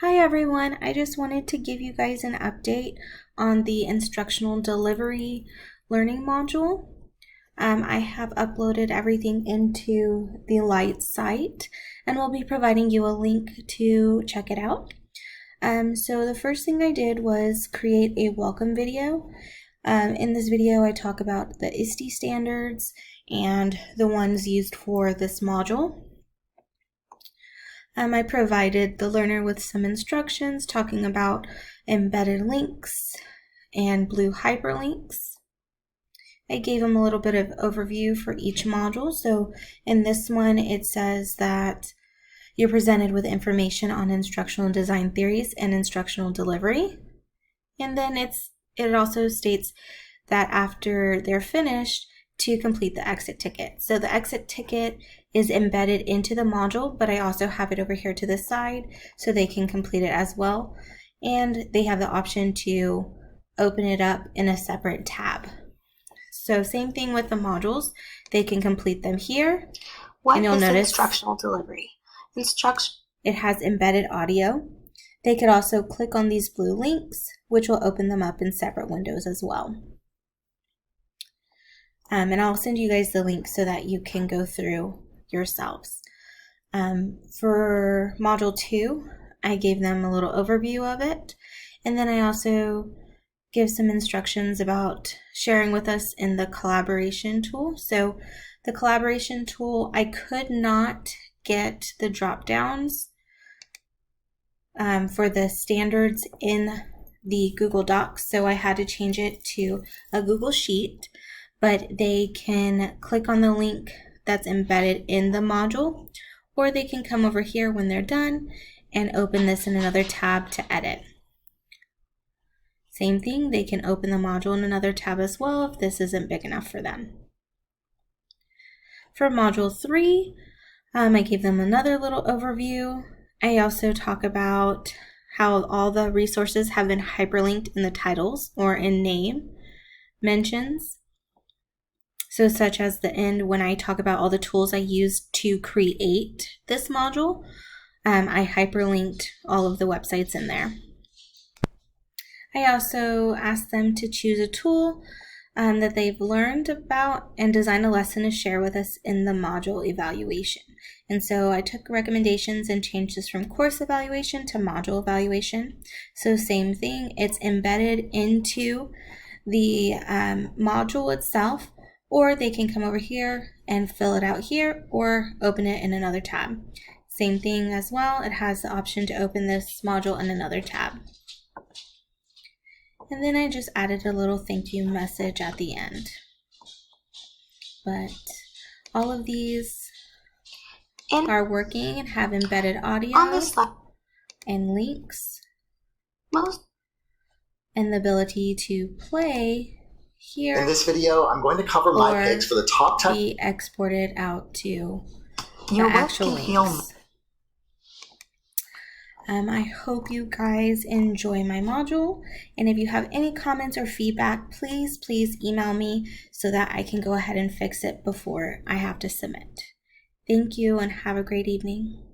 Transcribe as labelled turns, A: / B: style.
A: Hi everyone, I just wanted to give you guys an update on the instructional delivery learning module. I have uploaded everything into the Light site and will be providing you a link to check it out. So the first thing I did was create a welcome video. In this video I talk about the ISTE standards and the ones used for this module. I provided the learner with some instructions talking about embedded links and blue hyperlinks. I gave them a little bit of overview for each module. So in this one, it says that you're presented with information on instructional design theories and instructional delivery. And then it also states that after they're finished, to complete the exit ticket. So the exit ticket is embedded into the module, but I also have it over here to the side so they can complete it as well. And they have the option to open it up in a separate tab. So same thing with the modules. They can complete them here.
B: What is instructional delivery?
A: It has embedded audio. They could also click on these blue links, which will open them up in separate windows as well. And I'll send you guys the link so that you can go through yourselves. For Module 2, I gave them a little overview of it. And then I also give some instructions about sharing with us in the collaboration tool. So the collaboration tool, I could not get the drop downs for the standards in the Google Docs. So I had to change it to a Google Sheet. But they can click on the link that's embedded in the module, or they can come over here when they're done and open this in another tab to edit. Same thing, they can open the module in another tab as well if this isn't big enough for them. For Module 3, I gave them another little overview. I also talk about how all the resources have been hyperlinked in the titles or in name mentions. So such as the end when I talk about all the tools I used to create this module, I hyperlinked all of the websites in there. I also asked them to choose a tool that they've learned about and design a lesson to share with us in the module evaluation. And so I took recommendations and changed this from course evaluation to module evaluation. So same thing, it's embedded into the module itself, or they can come over here and fill it out here or open it in another tab. Same thing as well, it has the option to open this module in another tab. And then I just added a little thank you message at the end. But all of these are working and have embedded audio and links and the ability to play here.
B: In this video, I'm going to cover my picks for the top 10.
A: Be exported out to the actual links. I hope you guys enjoy my module, and if you have any comments or feedback, please email me so that I can go ahead and fix it before I have to submit. Thank you and have a great evening.